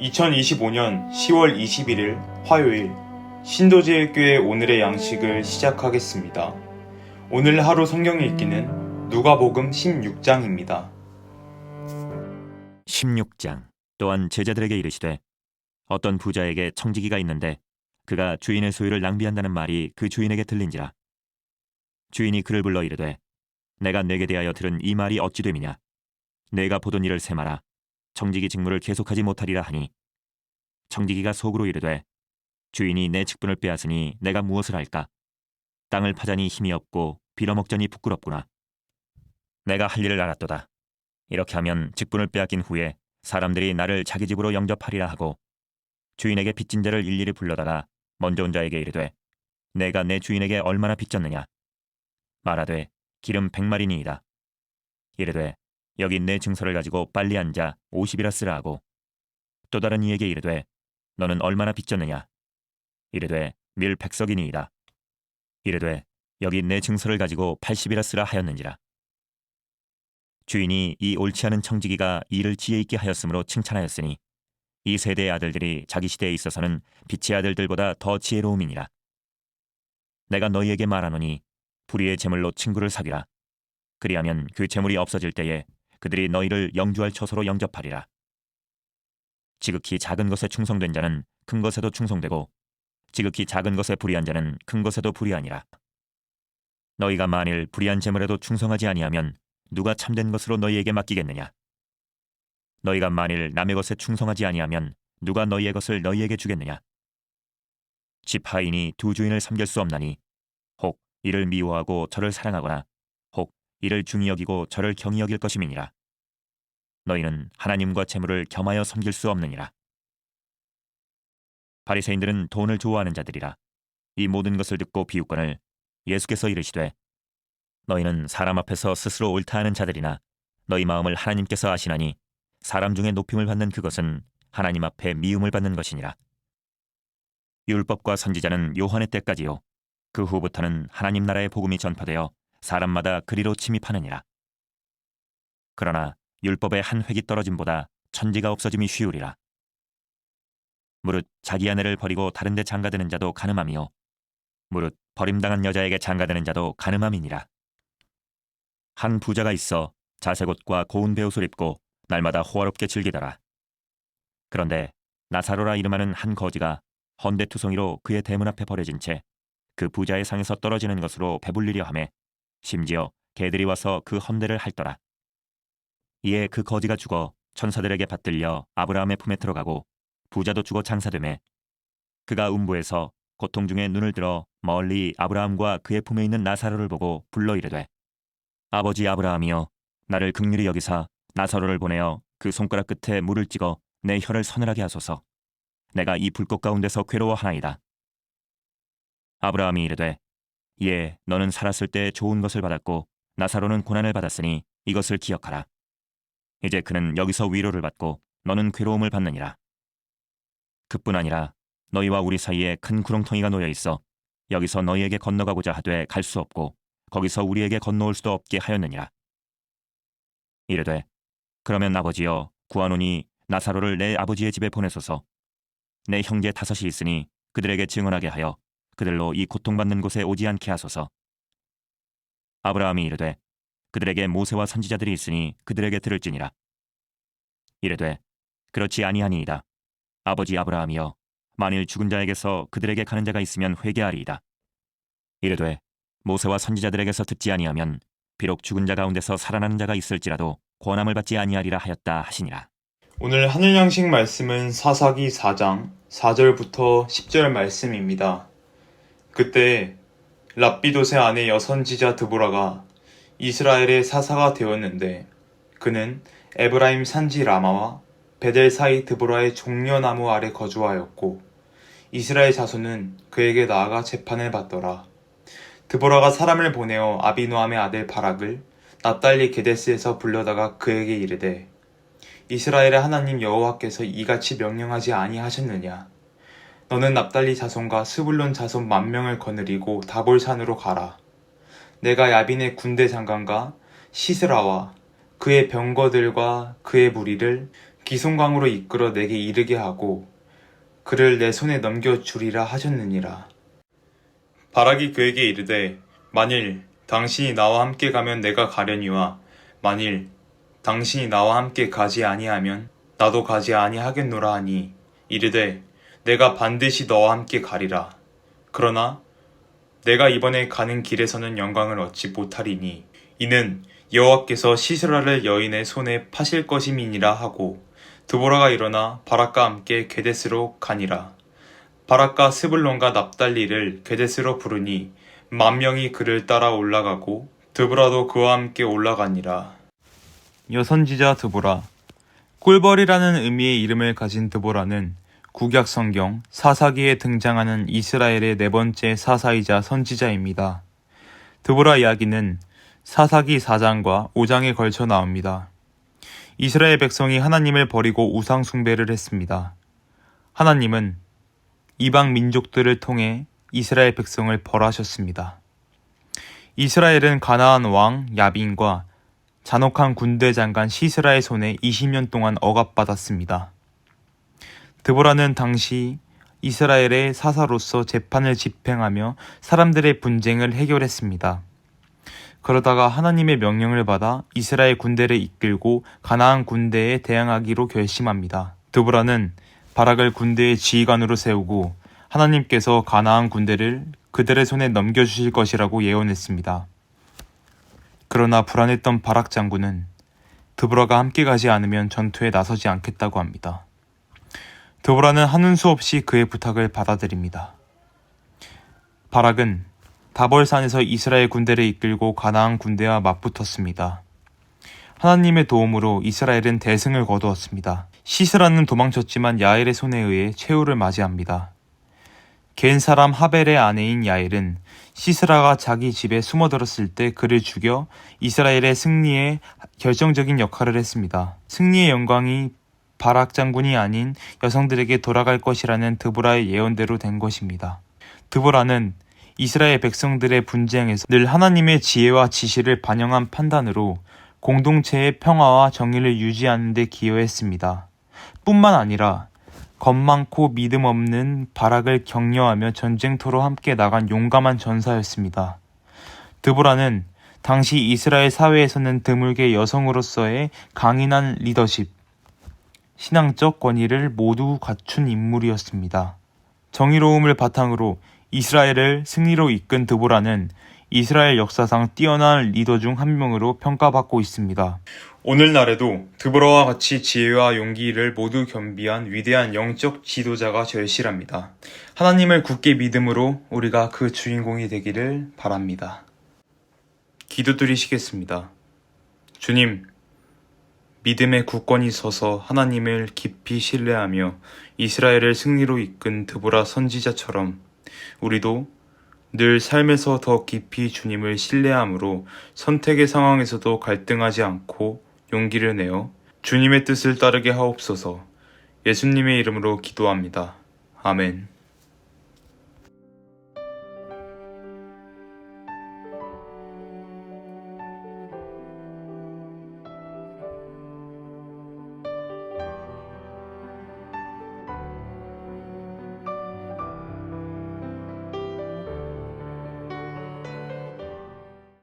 2025년 10월 21일 화요일 신도제일교회 오늘의 양식을 시작하겠습니다. 오늘 하루 성경 읽기는 누가복음 16장입니다. 16장. 또한 제자들에게 이르시되 어떤 부자에게 청지기가 있는데 그가 주인의 소유를 낭비한다는 말이 그 주인에게 들린지라. 주인이 그를 불러 이르되 내가 내게 대하여 들은 이 말이 어찌 됨이냐. 내가 보던 일을 세마라. 청지기 직무를 계속하지 못하리라 하니 청지기가 속으로 이르되 주인이 내 직분을 빼앗으니 내가 무엇을 할까. 땅을 파자니 힘이 없고 빌어먹자니 부끄럽구나. 내가 할 일을 알았도다. 이렇게 하면 직분을 빼앗긴 후에 사람들이 나를 자기 집으로 영접하리라 하고 주인에게 빚진 자를 일일이 불러다가 먼저 온 자에게 이르되 내가 내 주인에게 얼마나 빚졌느냐. 말하되 기름 100마리니이다. 이르되 여기 내 증서를 가지고 빨리 앉아 50이라 쓰라 하고 또 다른 이에게 이르되 너는 얼마나 빚졌느냐. 이르되 밀 100석이니이다. 이르되 여기 내 증서를 가지고 80이라 쓰라 하였는지라. 주인이 이 옳지 않은 청지기가 일을 지혜 있게 하였으므로 칭찬하였으니 이 세대의 아들들이 자기 시대에 있어서는 빛의 아들들보다 더 지혜로움이니라. 내가 너희에게 말하노니 불의의 재물로 친구를 사귀라. 그리하면 그 재물이 없어질 때에 그들이 너희를 영주할 처소로 영접하리라. 지극히 작은 것에 충성된 자는 큰 것에도 충성되고 지극히 작은 것에 불의한 자는 큰 것에도 불의하니라. 너희가 만일 불의한 재물에도 충성하지 아니하면 누가 참된 것으로 너희에게 맡기겠느냐. 너희가 만일 남의 것에 충성하지 아니하면 누가 너희의 것을 너희에게 주겠느냐. 지파인이 두 주인을 섬길 수 없나니 혹 이를 미워하고 저를 사랑하거나 혹 이를 중히 여기고 저를 경히 여길 것임이니라. 너희는 하나님과 재물을 겸하여 섬길 수 없느니라. 바리새인들은 돈을 좋아하는 자들이라. 이 모든 것을 듣고 비웃거늘 예수께서 이르시되 너희는 사람 앞에서 스스로 옳다 하는 자들이나 너희 마음을 하나님께서 아시나니 사람 중에 높임을 받는 그것은 하나님 앞에 미움을 받는 것이니라. 율법과 선지자는 요한의 때까지요 그 후부터는 하나님 나라의 복음이 전파되어 사람마다 그리로 침입하느니라. 그러나 율법의 한 획이 떨어짐보다 천지가 없어짐이 쉬우리라. 무릇 자기 아내를 버리고 다른 데 장가드는 자도 간음함이요 무릇 버림당한 여자에게 장가드는 자도 간음함이니라. 한 부자가 있어 자색옷과 고운 베옷을 입고 날마다 호화롭게 즐기더라. 그런데 나사로라 이름하는 한 거지가 헌데투성이로 그의 대문 앞에 버려진 채 그 부자의 상에서 떨어지는 것으로 배불리려 하매 심지어 개들이 와서 그 헌데를 핥더라. 이에 그 거지가 죽어 천사들에게 받들려 아브라함의 품에 들어가고 부자도 죽어 장사되매 그가 음부에서 고통 중에 눈을 들어 멀리 아브라함과 그의 품에 있는 나사로를 보고 불러 이르되 아버지 아브라함이여 나를 긍휼히 여기사 나사로를 보내어 그 손가락 끝에 물을 찍어 내 혀를 서늘하게 하소서. 내가 이 불꽃 가운데서 괴로워하나이다. 아브라함이 이르되 예 너는 살았을 때 좋은 것을 받았고 나사로는 고난을 받았으니 이것을 기억하라. 이제 그는 여기서 위로를 받고 너는 괴로움을 받느니라. 그뿐 아니라 너희와 우리 사이에 큰 구렁텅이가 놓여 있어 여기서 너희에게 건너가고자 하되 갈 수 없고 거기서 우리에게 건너올 수도 없게 하였느니라. 이르되 그러면 아버지여 구하노니 나사로를 내 아버지의 집에 보내소서. 내 형제 5이 있으니 그들에게 증언하게 하여 그들로 이 고통받는 곳에 오지 않게 하소서. 아브라함이 이르되 그들에게 모세와 선지자들이 있으니 그들에게 들을지니라. 이르되 그렇지 아니하니이다. 아버지 아브라함이여 만일 죽은 자에게서 그들에게 가는 자가 있으면 회개하리이다. 이르되 모세와 선지자들에게서 듣지 아니하면 비록 죽은 자 가운데서 살아나는 자가 있을지라도 권함을 받지 아니하리라 하였다 하시니라. 오늘 하늘 양식 말씀은 사사기 4장 4절부터 10절 말씀입니다. 그때 랍비도세 아내 여선지자 드보라가 이스라엘의 사사가 되었는데 그는 에브라임 산지 라마와 베델 사이 드보라의 종려나무 아래 거주하였고 이스라엘 자손은 그에게 나아가 재판을 받더라. 드보라가 사람을 보내어 아비노함의 아들 바락을 납달리 게데스에서 불러다가 그에게 이르되 이스라엘의 하나님 여호와께서 이같이 명령하지 아니하셨느냐. 너는 납달리 자손과 스불론 자손 10,000명을 거느리고 다볼산으로 가라. 내가 야빈의 군대 장관과 시스라와 그의 병거들과 그의 무리를 기송강으로 이끌어 내게 이르게 하고 그를 내 손에 넘겨주리라 하셨느니라. 바락이 그에게 이르되 만일 당신이 나와 함께 가면 내가 가려니와 만일 당신이 나와 함께 가지 아니하면 나도 가지 아니하겠노라 하니 이르되 내가 반드시 너와 함께 가리라. 그러나 내가 이번에 가는 길에서는 영광을 얻지 못하리니 이는 여호와께서 시스라를 여인의 손에 파실 것임이니라 하고 드보라가 일어나 바락과 함께 게데스로 가니라. 바락과 스불론과 납달리를 게데스로 부르니 10,000명이 그를 따라 올라가고 드보라도 그와 함께 올라가니라. 여선지자 드보라. 꿀벌이라는 의미의 이름을 가진 드보라는 구약 성경 사사기에 등장하는 이스라엘의 네 번째 사사이자 선지자입니다. 드보라 이야기는 사사기 4장과 5장에 걸쳐 나옵니다. 이스라엘 백성이 하나님을 버리고 우상 숭배를 했습니다. 하나님은 이방 민족들을 통해 이스라엘 백성을 벌하셨습니다. 이스라엘은 가나안 왕 야빈과 잔혹한 군대 장관 시스라의 손에 20년 동안 억압받았습니다. 드보라는 당시 이스라엘의 사사로서 재판을 집행하며 사람들의 분쟁을 해결했습니다. 그러다가 하나님의 명령을 받아 이스라엘 군대를 이끌고 가나안 군대에 대항하기로 결심합니다. 드보라는 바락을 군대의 지휘관으로 세우고 하나님께서 가나안 군대를 그들의 손에 넘겨주실 것이라고 예언했습니다. 그러나 불안했던 바락 장군은 드보라가 함께 가지 않으면 전투에 나서지 않겠다고 합니다. 드보라는 하는 수 없이 그의 부탁을 받아들입니다. 바락은 다벌산에서 이스라엘 군대를 이끌고 가나안 군대와 맞붙었습니다. 하나님의 도움으로 이스라엘은 대승을 거두었습니다. 시스라는 도망쳤지만 야엘의 손에 의해 최후를 맞이합니다. 겐 사람 하벨의 아내인 야엘은 시스라가 자기 집에 숨어들었을 때 그를 죽여 이스라엘의 승리에 결정적인 역할을 했습니다. 승리의 영광이 바락 장군이 아닌 여성들에게 돌아갈 것이라는 드보라의 예언대로 된 것입니다. 드보라는 이스라엘 백성들의 분쟁에서 늘 하나님의 지혜와 지시를 반영한 판단으로 공동체의 평화와 정의를 유지하는 데 기여했습니다. 뿐만 아니라 겁 많고 믿음 없는 바락을 격려하며 전쟁터로 함께 나간 용감한 전사였습니다. 드보라는 당시 이스라엘 사회에서는 드물게 여성으로서의 강인한 리더십, 신앙적 권위를 모두 갖춘 인물이었습니다. 정의로움을 바탕으로 이스라엘을 승리로 이끈 드보라는 이스라엘 역사상 뛰어난 리더 중 한 명으로 평가받고 있습니다. 오늘날에도 드보라와 같이 지혜와 용기를 모두 겸비한 위대한 영적 지도자가 절실합니다. 하나님을 굳게 믿음으로 우리가 그 주인공이 되기를 바랍니다. 기도드리시겠습니다. 주님, 믿음의 굳건히 서서 하나님을 깊이 신뢰하며 이스라엘을 승리로 이끈 드보라 선지자처럼 우리도 늘 삶에서 더 깊이 주님을 신뢰함으로 선택의 상황에서도 갈등하지 않고 용기를 내어 주님의 뜻을 따르게 하옵소서. 예수님의 이름으로 기도합니다. 아멘.